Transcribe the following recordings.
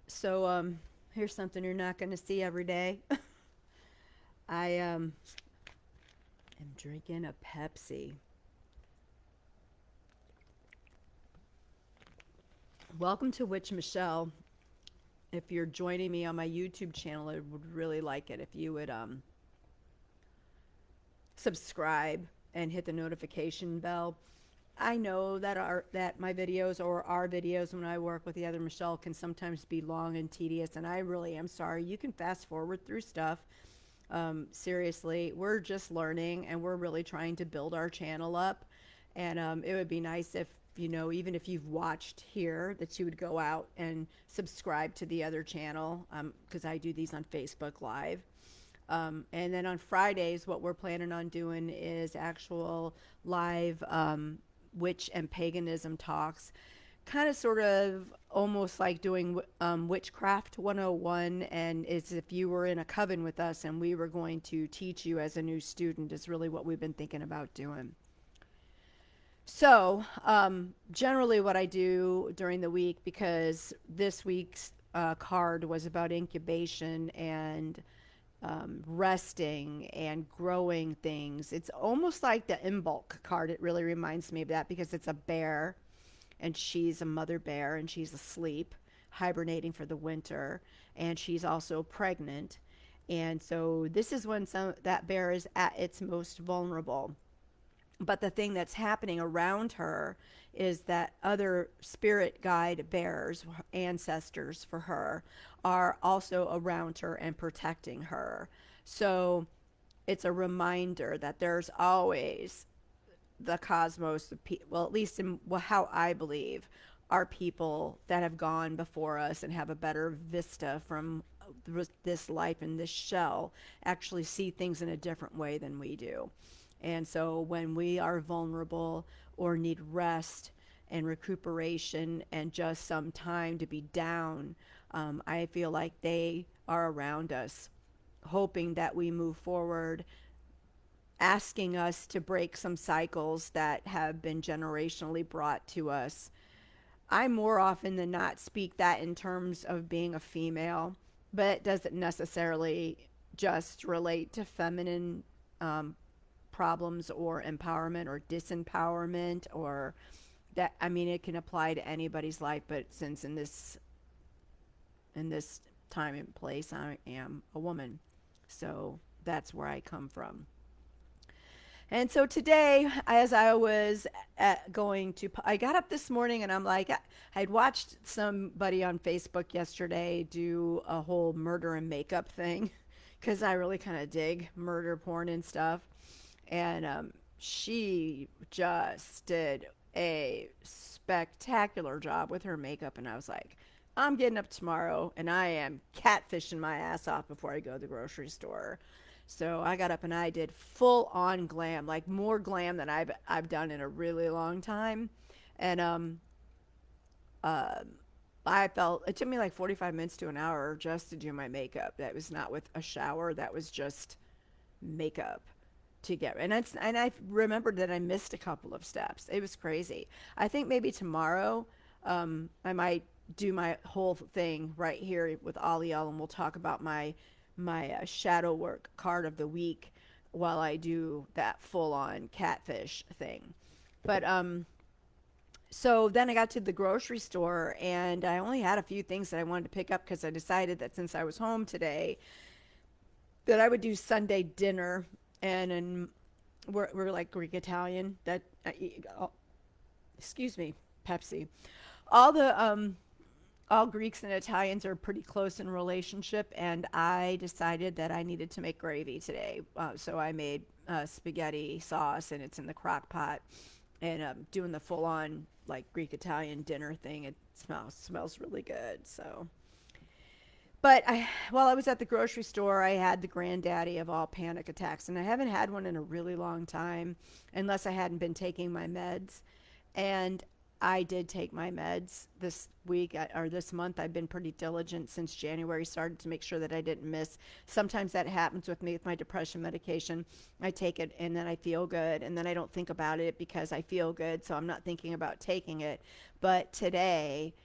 So here's something you're not going to see every day. I am drinking a Pepsi. Welcome to Witch Michelle. If you're joining me on my YouTube channel, I would really like it if you would subscribe and hit the notification bell. I know that my videos or our videos when I work with the other Michelle can sometimes be long and tedious, and I really am sorry. You can fast forward through stuff. Seriously, we're just learning and we're really trying to build our channel up. And it would be nice if, even if you've watched here, that you would go out and subscribe to the other channel because I do these on Facebook Live. And then on Fridays, what we're planning on doing is actual live witch and paganism talks, kind of sort of almost like doing witchcraft 101, and it's if you were in a coven with us and we were going to teach you as a new student is really what we've been thinking about doing. So generally what I do during the week, because this week's card was about incubation and resting and growing things. It's almost like the Imbolc card. It really reminds me of that because it's a bear and she's a mother bear and she's asleep, hibernating for the winter, and she's also pregnant. And so this is when that bear is at its most vulnerable. But the thing that's happening around her is that other spirit guide bears, ancestors for her, are also around her and protecting her. So it's a reminder that there's always the cosmos, well, at least in how I believe, are people that have gone before us and have a better vista from this life in this shell, actually see things in a different way than we do. And so when we are vulnerable or need rest and recuperation and just some time to be down, I feel like they are around us, hoping that we move forward, asking us to break some cycles that have been generationally brought to us. I more often than not speak that in terms of being a female, but it doesn't necessarily just relate to feminine problems or empowerment or disempowerment or that. I mean, it can apply to anybody's life, but since in this time and place I am a woman, so that's where I come from. And so today, as I was I got up this morning and I'm like, I'd watched somebody on Facebook yesterday do a whole murder and makeup thing because I really kind of dig murder porn and stuff. And she just did a spectacular job with her makeup. And I was like, I'm getting up tomorrow and I am catfishing my ass off before I go to the grocery store. So I got up and I did full on glam, like more glam than I've done in a really long time. And uh, I felt it took me like 45 minutes to an hour just to do my makeup. That was not with a shower. That was just makeup to get. And I remembered that I missed a couple of steps. It was crazy. I think maybe tomorrow I might do my whole thing right here with Aliel, and we'll talk about my shadow work card of the week while I do that full on catfish thing. But so then I got to the grocery store and I only had a few things that I wanted to pick up because I decided that since I was home today that I would do Sunday dinner. And we're like Greek Italian that oh, excuse me, Pepsi. All the all Greeks and Italians are pretty close in relationship, and I decided that I needed to make gravy today. So I made spaghetti sauce, and it's in the crock pot, and doing the full on like Greek Italian dinner thing. It smells really good. So, but while I was at the grocery store, I had the granddaddy of all panic attacks, and I haven't had one in a really long time, unless I hadn't been taking my meds. And I did take my meds this week or this month. I've been pretty diligent since January started to make sure that I didn't miss. Sometimes that happens with me with my depression medication. I take it and then I feel good and then I don't think about it because I feel good, so I'm not thinking about taking it. But today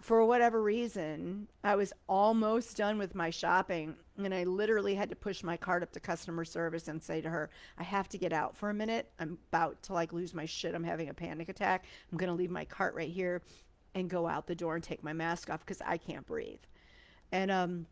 for whatever reason, I was almost done with my shopping, and I literally had to push my cart up to customer service and say to her, I have to get out for a minute. I'm about to like lose my shit. I'm having a panic attack. I'm going to leave my cart right here and go out the door and take my mask off because I can't breathe. And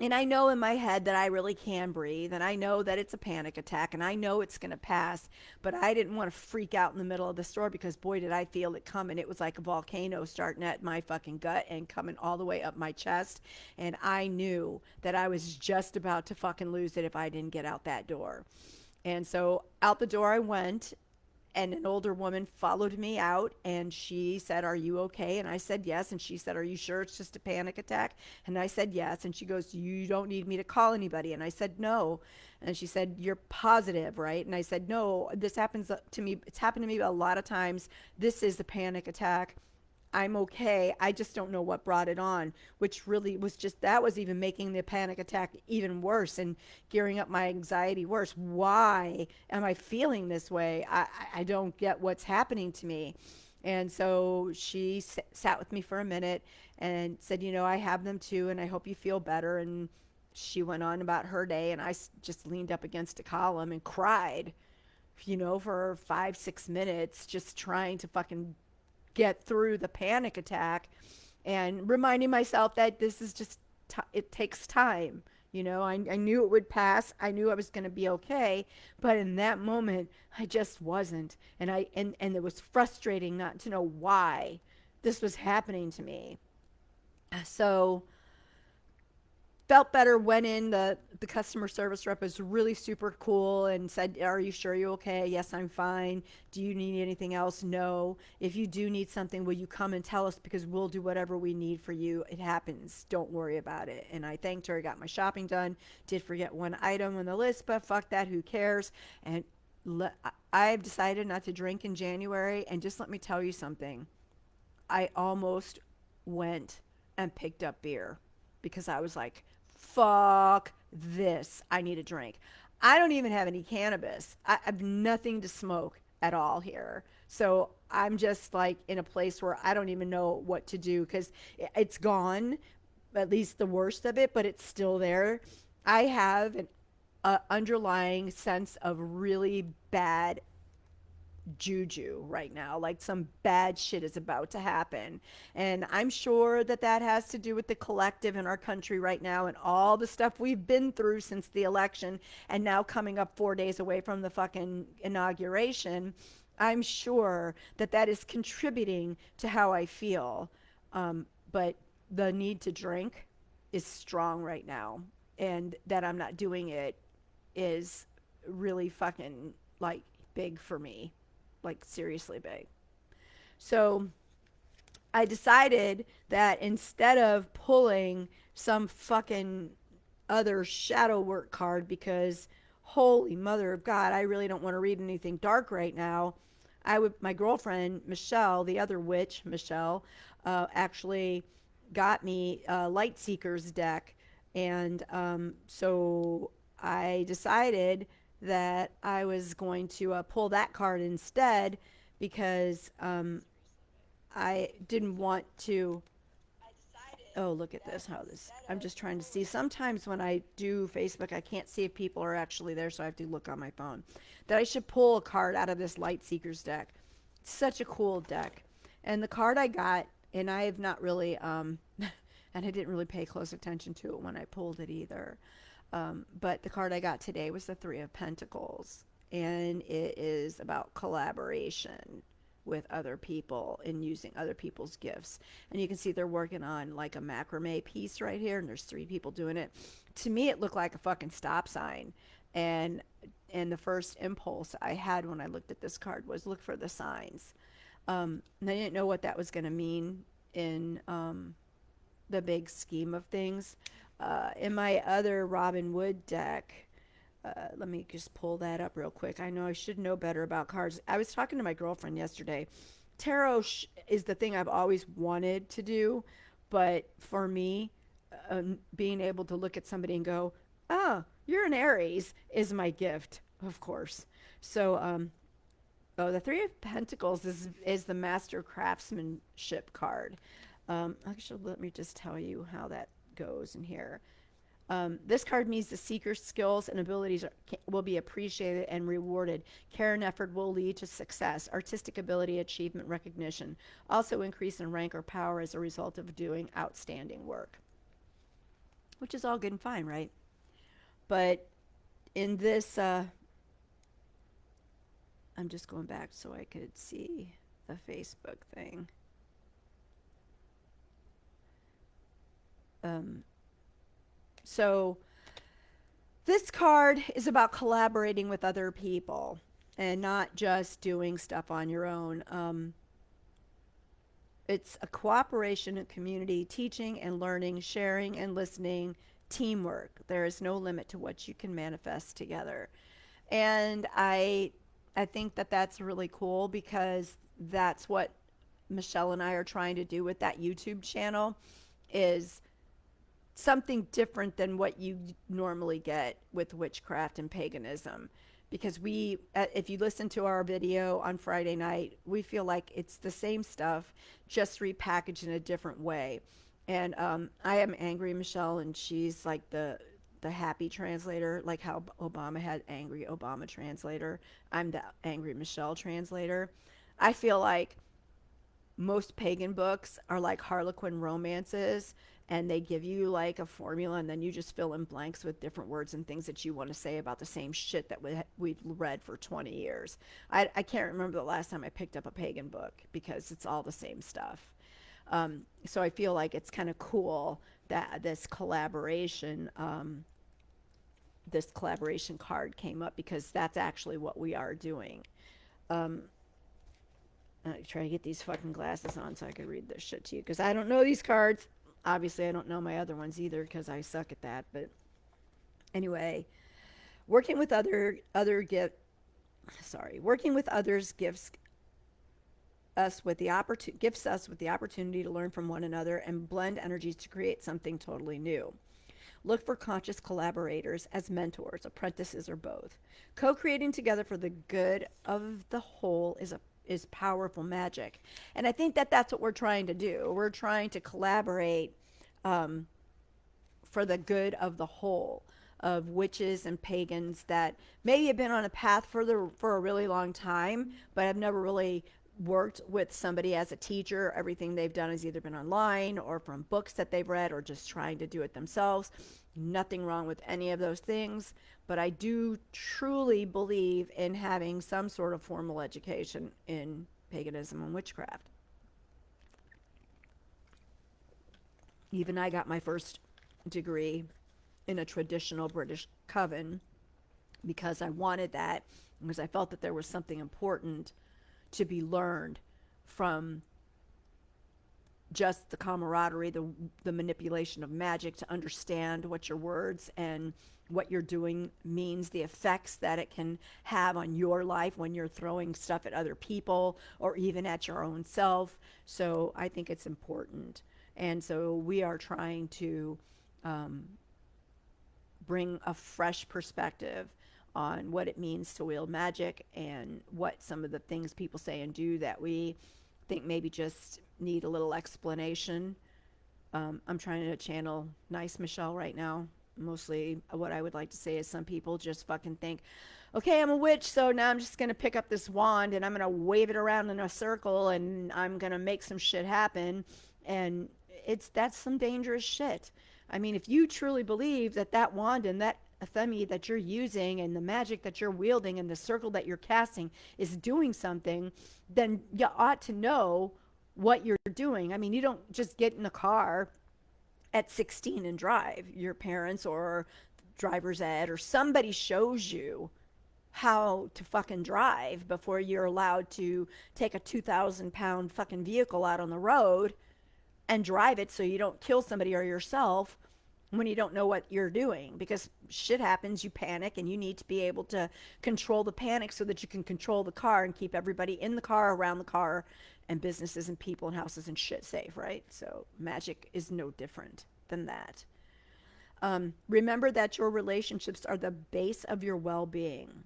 and I know in my head that I really can breathe, and I know that it's a panic attack, and I know it's going to pass, but I didn't want to freak out in the middle of the store because boy, did I feel it coming. It was like a volcano starting at my fucking gut and coming all the way up my chest. And I knew that I was just about to fucking lose it if I didn't get out that door. And so out the door I went, and an older woman followed me out, and she said, are you okay? And I said yes. And she said, are you sure it's just a panic attack? And I said yes. And she goes, you don't need me to call anybody? And I said no. And she said, you're positive, right? And I said no, this happens to me, it's happened to me a lot of times. This is a panic attack. I'm okay. I just don't know what brought it on, which really was just, that was even making the panic attack even worse and gearing up my anxiety worse. Why am I feeling this way? I don't get what's happening to me. And so she sat with me for a minute and said, you know, I have them too, and I hope you feel better. And she went on about her day, and I just leaned up against a column and cried, you know, for 5, 6 minutes, just trying to fucking get through the panic attack and reminding myself that this is just, it takes time. You know, I knew it would pass. I knew I was going to be okay. But in that moment, I just wasn't. And it was frustrating not to know why this was happening to me. So felt better, went in. The customer service rep was really super cool and said, are you sure you're okay? Yes, I'm fine. Do you need anything else? No. If you do need something, will you come and tell us, because we'll do whatever we need for you. It happens, don't worry about it. And I thanked her. I got my shopping done, did forget one item on the list, but fuck that, who cares? And I've decided not to drink in January. And just let me tell you something, I almost went and picked up beer because I was like, fuck this. I need a drink. I don't even have any cannabis. I have nothing to smoke at all here. So I'm just like in a place where I don't even know what to do because it's gone, at least the worst of it, but it's still there. I have an underlying sense of really bad juju right now, like some bad shit is about to happen. And I'm sure that that has to do with the collective in our country right now and all the stuff we've been through since the election, and now coming up 4 days away from the fucking inauguration. I'm sure that that is contributing to how I feel. But the need to drink is strong right now, and that I'm not doing it is really fucking like big for me, like seriously big. So I decided that instead of pulling some fucking other shadow work card, because holy mother of God, I really don't want to read anything dark right now. My girlfriend Michelle, the other witch Michelle, actually got me a Light Seekers deck, and so I decided that I was going to pull that card instead, because I didn't want to. Oh, look at this. How this. I'm just trying to see. Sometimes when I do Facebook, I can't see if people are actually there, so I have to look on my phone. That I should pull a card out of this Light Seekers deck. It's such a cool deck. And the card I got, and I have not really, and I didn't really pay close attention to it when I pulled it either. But the card I got today was the Three of Pentacles, and it is about collaboration with other people and using other people's gifts. And you can see they're working on like a macrame piece right here, and there's 3 people doing it. To me, it looked like a fucking stop sign. And the first impulse I had when I looked at this card was look for the signs. And I didn't know what that was going to mean in the big scheme of things. In my other Robin Wood deck, let me just pull that up real quick. I know I should know better about cards. I was talking to my girlfriend yesterday. Tarot is the thing I've always wanted to do, but for me, being able to look at somebody and go, oh, you're an Aries, is my gift, of course. So, oh, the Three of Pentacles is the Master Craftsmanship card. Actually, let me just tell you how that goes in here. This card means the seeker's skills and abilities will be appreciated and rewarded. Care and effort will lead to success, artistic ability, achievement, recognition. Also, increase in rank or power as a result of doing outstanding work, which is all good and fine, right? But in this, I'm just going back so I could see the Facebook thing. Um, so this card is about collaborating with other people and not just doing stuff on your own. It's a cooperation and community, teaching and learning, sharing and listening, teamwork. There is no limit to what you can manifest together. And I think that that's really cool because that's what Michelle and I are trying to do with that YouTube channel is something different than what you normally get with witchcraft and paganism. Because if you listen to our video on Friday night, we feel like it's the same stuff, just repackaged in a different way. And I am Angry Michelle, and she's like the happy translator, like how Obama had Angry Obama translator. I'm the Angry Michelle translator. I feel like most pagan books are like Harlequin romances, and they give you like a formula and then you just fill in blanks with different words and things that you want to say about the same shit that we've read for 20 years. I can't remember the last time I picked up a pagan book because it's all the same stuff. So I feel like it's kind of cool that this collaboration card came up because that's actually what we are doing. um, I try to get these fucking glasses on so I can read this shit to you because I don't know these cards. Obviously, I don't know my other ones either because I suck at that. But anyway, working with working with others gifts us with the opportunity to learn from one another and blend energies to create something totally new. Look for conscious collaborators as mentors, apprentices, or both. Co-creating together for the good of the whole is powerful magic. And I think that that's what we're trying to do. We're trying to collaborate um, for the good of the whole of witches and pagans that maybe have been on a path for a really long time, but have never really worked with somebody as a teacher. Everything they've done has either been online or from books that they've read or just trying to do it themselves. Nothing wrong with any of those things, but I do truly believe in having some sort of formal education in paganism and witchcraft. Even I got my first degree in a traditional British coven because I wanted that, because I felt that there was something important to be learned from just the camaraderie, the manipulation of magic, to understand what your words and what you're doing means, the effects that it can have on your life when you're throwing stuff at other people or even at your own self. So I think it's important. And so we are trying to um, bring a fresh perspective on what it means to wield magic and what some of the things people say and do that we think maybe just need a little explanation. I'm trying to channel nice Michelle right now. Mostly what I would like to say is some people just fucking think, okay, I'm a witch, so now I'm just going to pick up this wand and I'm going to wave it around in a circle and I'm going to make some shit happen. And that's some dangerous shit. I mean, if you truly believe that that wand and that athemi that you're using and the magic that you're wielding and the circle that you're casting is doing something, then you ought to know what you're doing. I mean, you don't just get in a car at 16 and drive. Your parents or driver's ed or somebody shows you how to fucking drive before you're allowed to take a 2,000-pound fucking vehicle out on the road and drive it so you don't kill somebody or yourself when you don't know what you're doing, because shit happens, you panic, and you need to be able to control the panic so that you can control the car and keep everybody in the car, around the car, and businesses and people and houses and shit safe, right? So magic is no different than that. Remember that your relationships are the base of your well-being.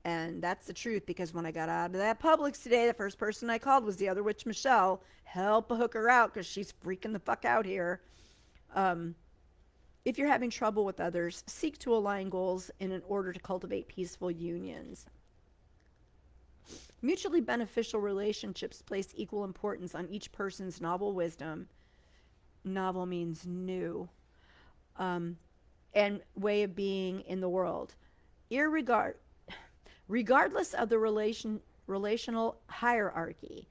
And that's the truth, because when I got out of that Publix today, the first person I called was the other witch, Michelle. Help a hook her out because she's freaking the fuck out here. Um, if you're having trouble with others, seek to align goals in order to cultivate peaceful unions. Mutually beneficial relationships place equal importance on each person's novel wisdom. Novel means new. Um, and way of being in the world. Regardless of the relational hierarchy,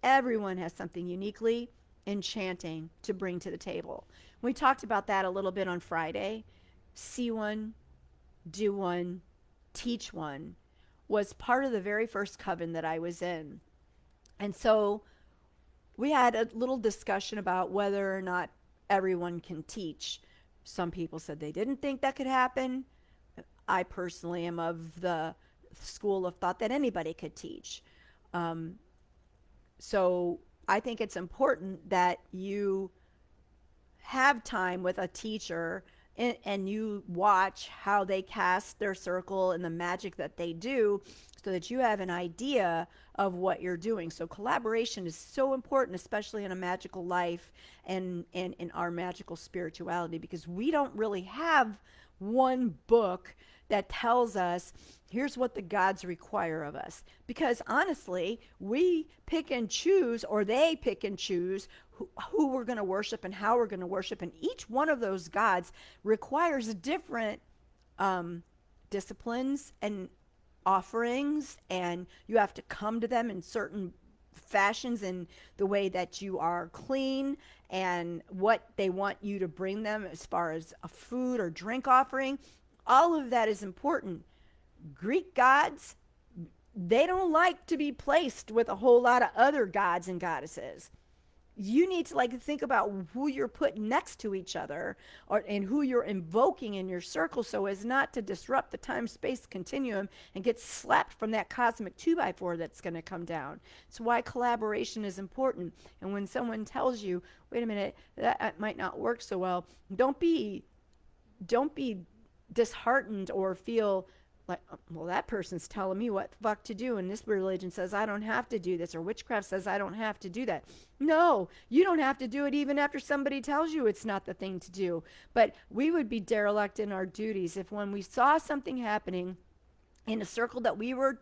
everyone has something uniquely enchanting to bring to the table. We talked about that a little bit on Friday. See one, do one, teach one was part of the very first coven that I was in. And so we had a little discussion about whether or not everyone can teach. Some people said they didn't think that could happen. I personally am of the school of thought that anybody could teach. Um, so I think it's important that you have time with a teacher, and you watch how they cast their circle and the magic that they do, so that you have an idea of what you're doing. So collaboration is so important, especially in a magical life and in our magical spirituality, because we don't really have one book that tells us here's what the gods require of us. Because honestly, we pick and choose, or they pick and choose who we're going to worship and how we're going to worship. And each one of those gods requires different disciplines and offerings, and you have to come to them in certain fashions, in the way that you are clean and what they want you to bring them as far as a food or drink offering. All of that is important. Greek gods, they don't like to be placed with a whole lot of other gods and goddesses. You need to think about who you're putting next to each other, and who you're invoking in your circle, so as not to disrupt the time-space continuum and get slapped from that cosmic 2x4 that's going to come down. It's why collaboration is important. And when someone tells you, wait a minute, that might not work so well, don't be disheartened or feel like, well, that person's telling me what the fuck to do, and this religion says I don't have to do this, or witchcraft says I don't have to do that. No, you don't have to do it even after somebody tells you it's not the thing to do. But we would be derelict in our duties if, when we saw something happening in a circle that we were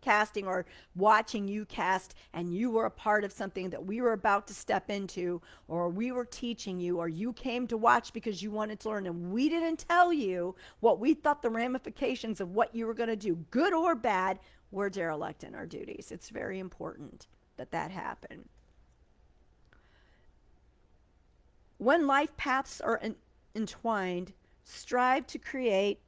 casting or watching you cast, and you were a part of something that we were about to step into, or we were teaching you, or you came to watch because you wanted to learn, and we didn't tell you what we thought the ramifications of what you were going to do, good or bad, we're derelict in our duties. It's very important that that happen. When life paths are entwined, strive to create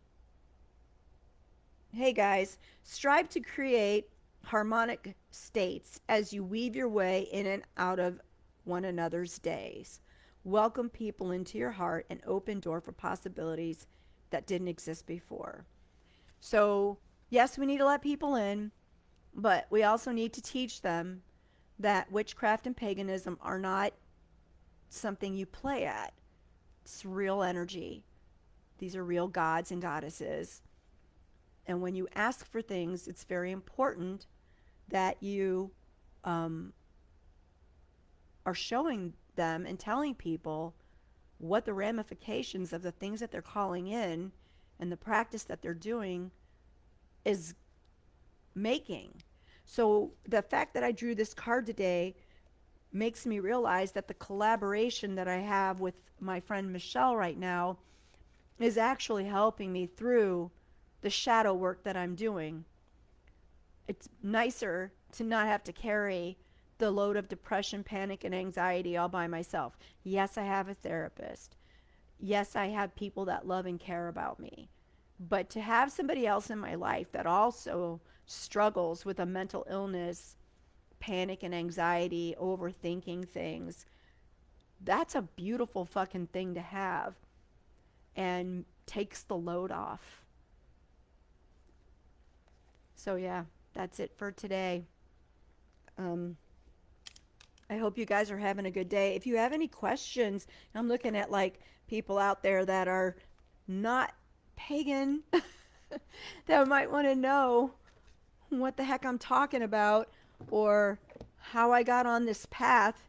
harmonic states as you weave your way in and out of one another's days. Welcome people into your heart and open door for possibilities that didn't exist before. So, yes, we need to let people in, but we also need to teach them that witchcraft and paganism are not something you play at. It's real energy. These are real gods and goddesses. And when you ask for things, it's very important that you are showing them and telling people what the ramifications of the things that they're calling in and the practice that they're doing is making. So the fact that I drew this card today makes me realize that the collaboration that I have with my friend Michelle right now is actually helping me through the shadow work that I'm doing. It's nicer to not have to carry the load of depression, panic, and anxiety all by myself. Yes, I have a therapist. Yes, I have people that love and care about me. But to have somebody else in my life that also struggles with a mental illness, panic and anxiety, overthinking things, that's a beautiful fucking thing to have, and takes the load off. So yeah, that's it for today. I hope you guys are having a good day. If you have any questions, I'm looking at people out there that are not pagan that might want to know what the heck I'm talking about or how I got on this path.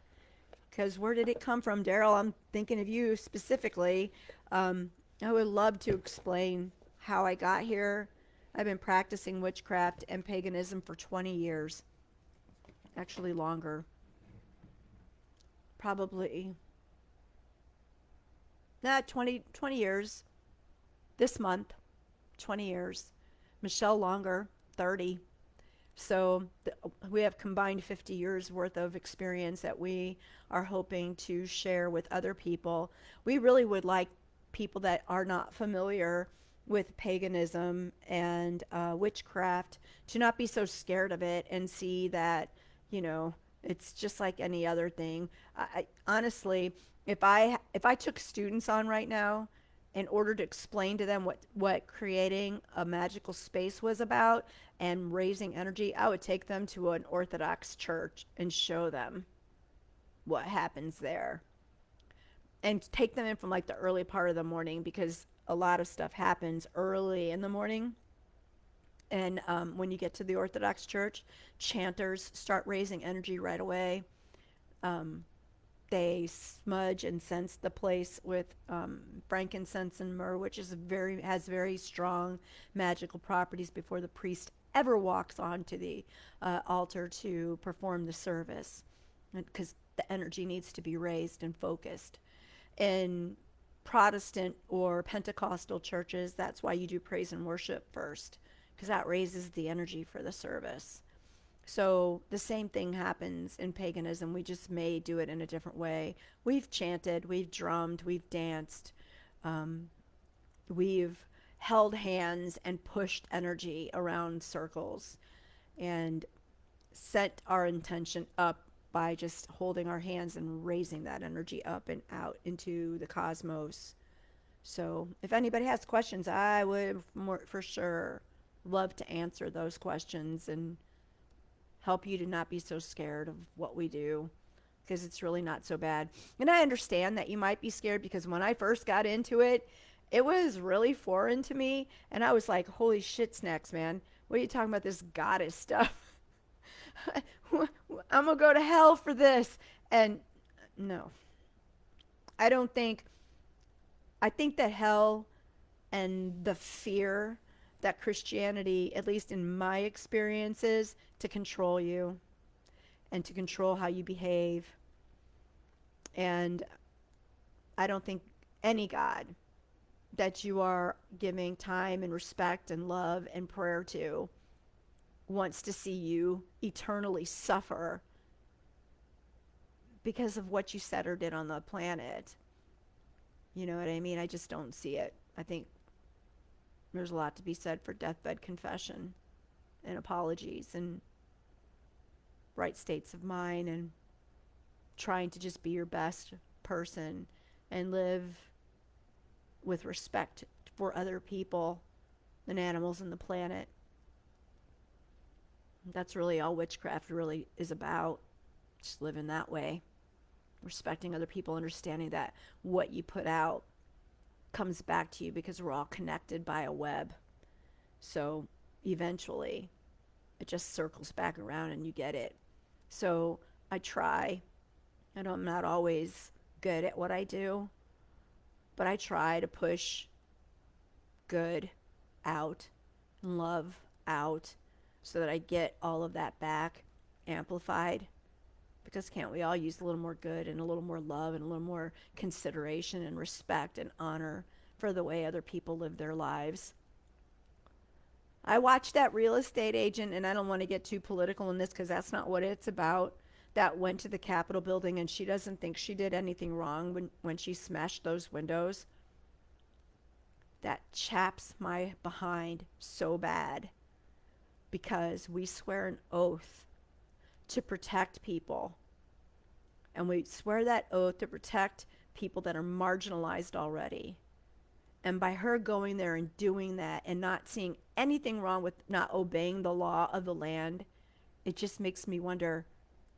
Because where did it come from, Daryl? I'm thinking of you specifically. I would love to explain how I got here. I've been practicing witchcraft and paganism for 20 years, actually longer. Probably, 20 years this month, 20 years. Michelle longer, 30. So we have combined 50 years worth of experience that we are hoping to share with other people. We really would like people that are not familiar with paganism and witchcraft to not be so scared of it and see that, you know, it's just like any other thing. Honestly, if I took students on right now in order to explain to them what creating a magical space was about and raising energy, I would take them to an Orthodox church and show them what happens there. And take them in from like the early part of the morning because a lot of stuff happens early in the morning. And when you get to the Orthodox church, chanters start raising energy right away. Um, they smudge and sense the place with frankincense and myrrh, which has very strong magical properties before the priest ever walks onto the altar to perform the service, because the energy needs to be raised and focused. In Protestant or Pentecostal churches, that's why you do praise and worship first, because that raises the energy for the service. So the same thing happens in paganism. We just may do it in a different way. We've chanted, we've drummed, we've danced, um, we've held hands and pushed energy around circles and set our intention up by just holding our hands and raising that energy up and out into the cosmos. So if anybody has questions, I would for sure love to answer those questions and help you to not be so scared of what we do, because it's really not so bad. And I understand that you might be scared because when I first got into it, it was really foreign to me. And I was like, holy shit snacks, man. What are you talking about, this goddess stuff? I'm going to go to hell for this. And no, I don't think, I think that hell and the fear that Christianity, at least in my experiences, to control you and to control how you behave. And I don't think any God that you are giving time and respect and love and prayer to wants to see you eternally suffer because of what you said or did on the planet. You know what I mean? I just don't see it. I think there's a lot to be said for deathbed confession and apologies and right states of mind and trying to just be your best person and live with respect for other people and animals and the planet. That's really all witchcraft really is about. Just living that way, respecting other people, understanding that what you put out comes back to you because we're all connected by a web. So eventually it just circles back around and you get it. So I try. I know I'm not always good at what I do, but I try to push good out and love out so that I get all of that back amplified. Because can't we all use a little more good and a little more love and a little more consideration and respect and honor for the way other people live their lives? I watched that real estate agent, and I don't want to get too political in this because that's not what it's about, that went to the Capitol building, and she doesn't think she did anything wrong when she smashed those windows. That chaps my behind so bad because we swear an oath to protect people. And we swear that oath to protect people that are marginalized already. And by her going there and doing that and not seeing anything wrong with not obeying the law of the land, it just makes me wonder,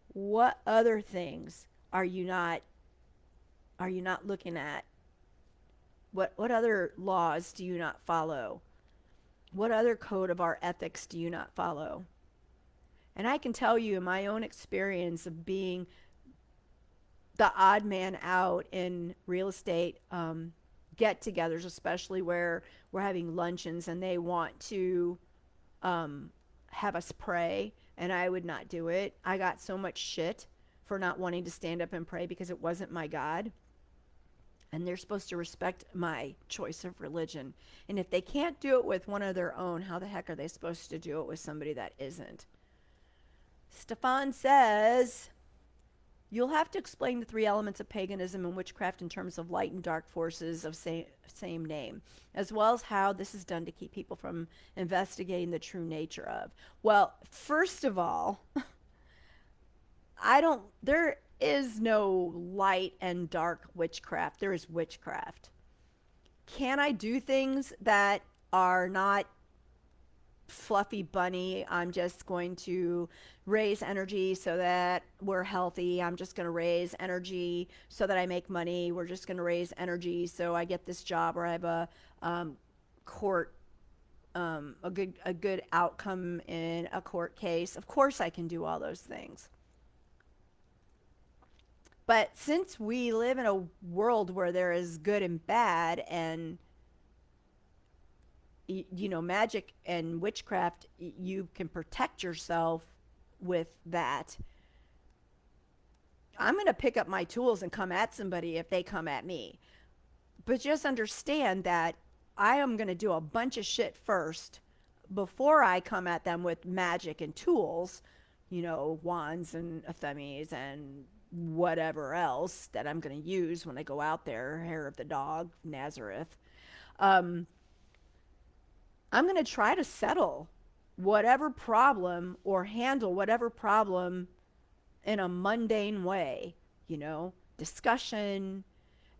what other things are you not looking at? What other laws do you not follow? What other code of our ethics do you not follow? And I can tell you in my own experience of being the odd man out in real estate get togethers, especially where we're having luncheons and they want to um, have us pray, and I would not do it. I got so much shit for not wanting to stand up and pray because it wasn't my God. And they're supposed to respect my choice of religion. And if they can't do it with one of their own, how the heck are they supposed to do it with somebody that isn't? Stefan says, you'll have to explain the three elements of paganism and witchcraft in terms of light and dark forces of same name, as well as how this is done to keep people from investigating the true nature of. Well, first of all, there is no light and dark witchcraft. There is witchcraft. Can I do things that are not fluffy bunny? I'm just going to raise energy so that we're healthy. I'm just going to raise energy so that I make money. We're just going to raise energy so I get this job or I have a court a good outcome in a court case. Of course I can do all those things. But since we live in a world where there is good and bad, and magic and witchcraft, you can protect yourself with that. I'm going to pick up my tools and come at somebody if they come at me. But just understand that I am going to do a bunch of shit first before I come at them with magic and tools, wands and athemes and whatever else that I'm going to use when I go out there, hair of the dog, Nazareth. I'm going to try to settle whatever problem or handle whatever problem in a mundane way, discussion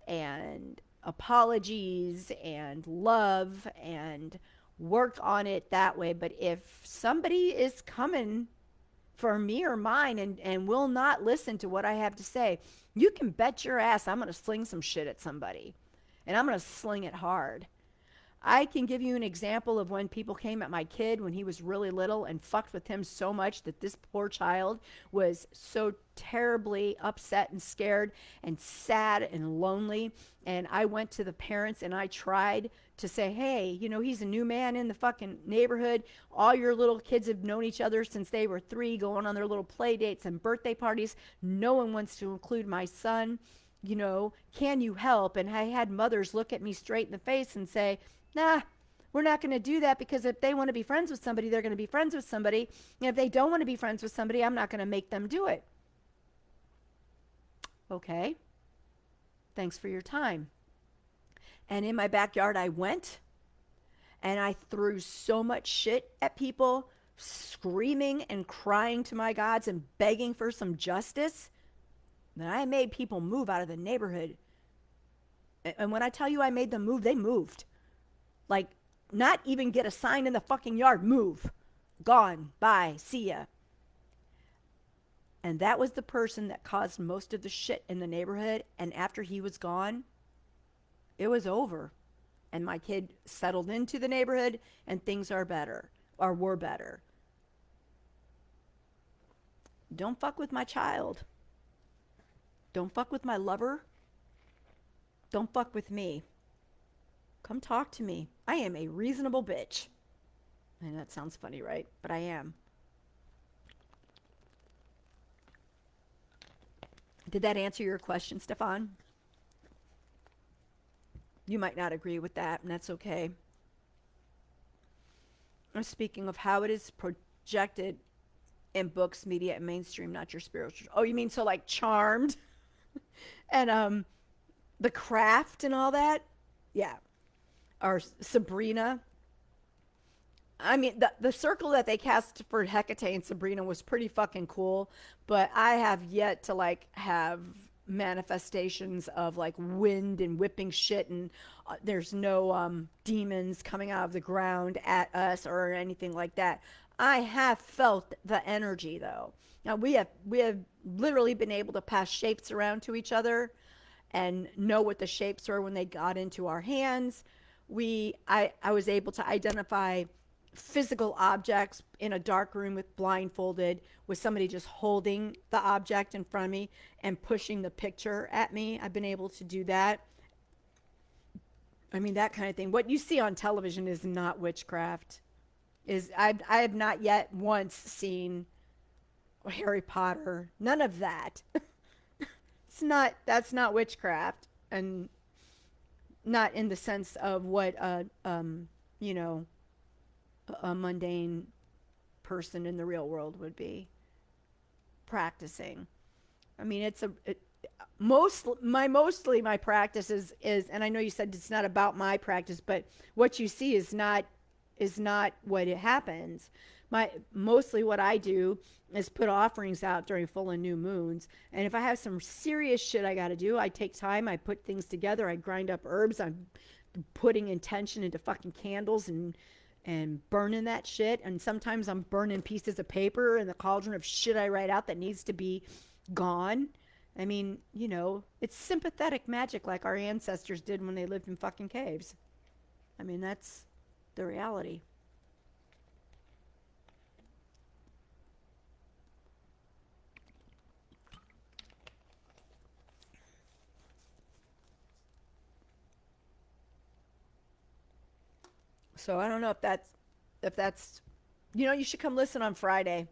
and apologies and love and work on it that way. But if somebody is coming for me or mine and will not listen to what I have to say, you can bet your ass I'm going to sling some shit at somebody. And I'm going to sling it hard. I can give you an example of when people came at my kid when he was really little and fucked with him so much that this poor child was so terribly upset and scared and sad and lonely. And I went to the parents and I tried to say, hey, he's a new man in the fucking neighborhood. All your little kids have known each other since they were 3, going on their little play dates and birthday parties. No one wants to include my son. Can you help? And I had mothers look at me straight in the face and say, nah, we're not going to do that, because if they want to be friends with somebody, they're going to be friends with somebody. And if they don't want to be friends with somebody, I'm not going to make them do it. Okay. Thanks for your time. And in my backyard, I went and I threw so much shit at people, screaming and crying to my gods and begging for some justice, that I made people move out of the neighborhood. And when I tell you I made them move, they moved. Like, not even get a sign in the fucking yard. Move. Gone. Bye. See ya. And that was the person that caused most of the shit in the neighborhood. And after he was gone, it was over. And my kid settled into the neighborhood and things are better, or were better. Don't fuck with my child. Don't fuck with my lover. Don't fuck with me. Come talk to me. I am a reasonable bitch. And that sounds funny, right? But I am. Did that answer your question, Stefan? You might not agree with that, and that's okay. I'm speaking of how it is projected in books, media, and mainstream, not your spiritual. Oh, you mean so like Charmed and The Craft and all that? Yeah. Or Sabrina. I mean, the circle that they cast for Hecate and Sabrina was pretty fucking cool, but I have yet to have manifestations of wind and whipping shit, and there's no demons coming out of the ground at us or anything like that. I have felt the energy though. Now we have literally been able to pass shapes around to each other and know what the shapes were when they got into our hands. I was able to identify physical objects in a dark room with blindfolded, with somebody just holding the object in front of me and pushing the picture at me. I've been able to do that. I mean, that kind of thing. What you see on television is not witchcraft. I have not yet once seen Harry Potter. None of that. That's not witchcraft, and not in the sense of what you know, a mundane person in the real world would be practicing. I mean, mostly my practice is, and I know you said it's not about my practice, but what you see is not what it happens. Mostly what I do is put offerings out during full and new moons. And if I have some serious shit I got to do, I take time, I put things together, I grind up herbs, I'm putting intention into fucking candles and burning that shit. And sometimes I'm burning pieces of paper in the cauldron of shit I write out that needs to be gone. I mean, you know, it's sympathetic magic like our ancestors did when they lived in fucking caves. I mean, that's the reality. So I don't know if that's you know, you should come listen on Friday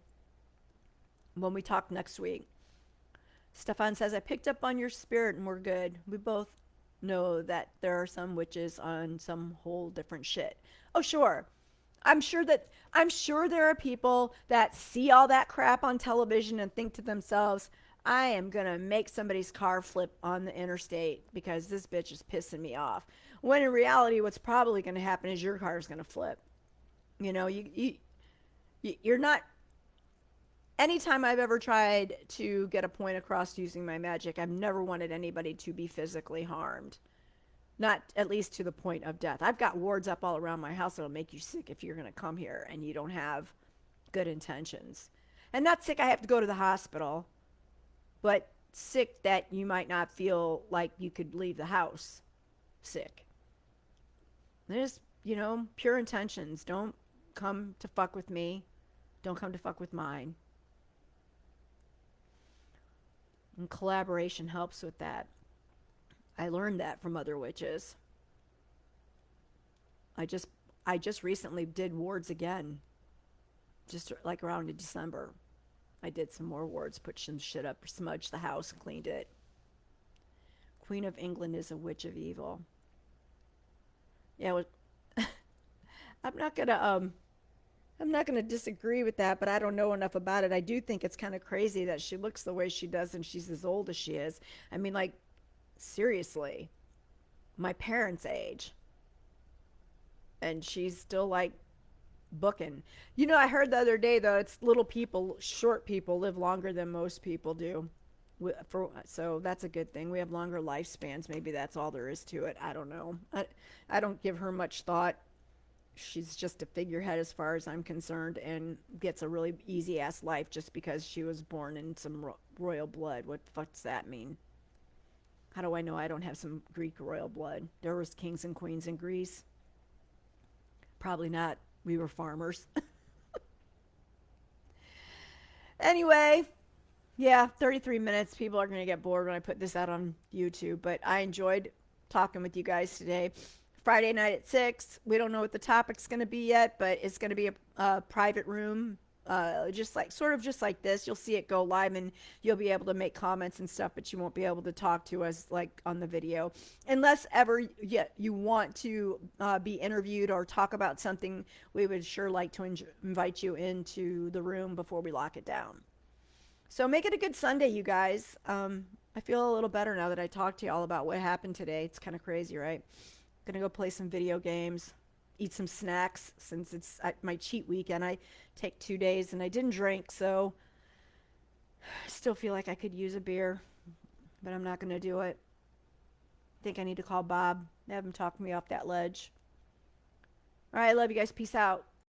when we talk next week. Stefan says, I picked up on your spirit and we're good. We both know that there are some witches on some whole different shit. Oh, sure. I'm sure there are people that see all that crap on television and think to themselves, I am going to make somebody's car flip on the interstate because this bitch is pissing me off. When in reality, what's probably going to happen is your car is going to flip. You know, you're not. Anytime I've ever tried to get a point across using my magic, I've never wanted anybody to be physically harmed. Not at least to the point of death. I've got wards up all around my house that'll make you sick if you're going to come here and you don't have good intentions. And not sick I have to go to the hospital, but sick that you might not feel like you could leave the house sick. There's, you know, pure intentions. Don't come to fuck with me. Don't come to fuck with mine. And collaboration helps with that. I learned that from other witches. I just recently did wards again. Just like around in December. I did some more wards, put some shit up, smudged the house, cleaned it. Queen of England is a witch of evil. Yeah, well, I'm not gonna disagree with that, but I don't know enough about it. I do think it's kind of crazy that she looks the way she does and she's as old as she is. I mean, like, seriously, my parents' age, and she's still like booking. You know, I heard the other day though, it's little people, short people live longer than most people do. So that's a good thing. We have longer lifespans. Maybe that's all there is to it. I don't know. I don't give her much thought. She's just a figurehead as far as I'm concerned, and gets a really easy ass life just because she was born in some royal blood. What the fuck does that mean? How do I know I don't have some Greek royal blood? There was kings and queens in Greece. Probably not. We were farmers. Anyway, yeah, 33 minutes. People are going to get bored when I put this out on YouTube, but I enjoyed talking with you guys today. Friday night at 6. We don't know what the topic's going to be yet, but it's going to be a private room, just like this. You'll see it go live, and you'll be able to make comments and stuff, but you won't be able to talk to us like on the video, unless ever you want to be interviewed or talk about something. We would sure like to invite you into the room before we lock it down. So make it a good Sunday, you guys. I feel a little better now that I talked to you all about what happened today. It's kind of crazy, right? Gonna go play some video games, eat some snacks since it's my cheat weekend. I take 2 days and I didn't drink, so I still feel like I could use a beer, but I'm not gonna do it. I think I need to call Bob, have him talk me off that ledge. All right, I love you guys. Peace out.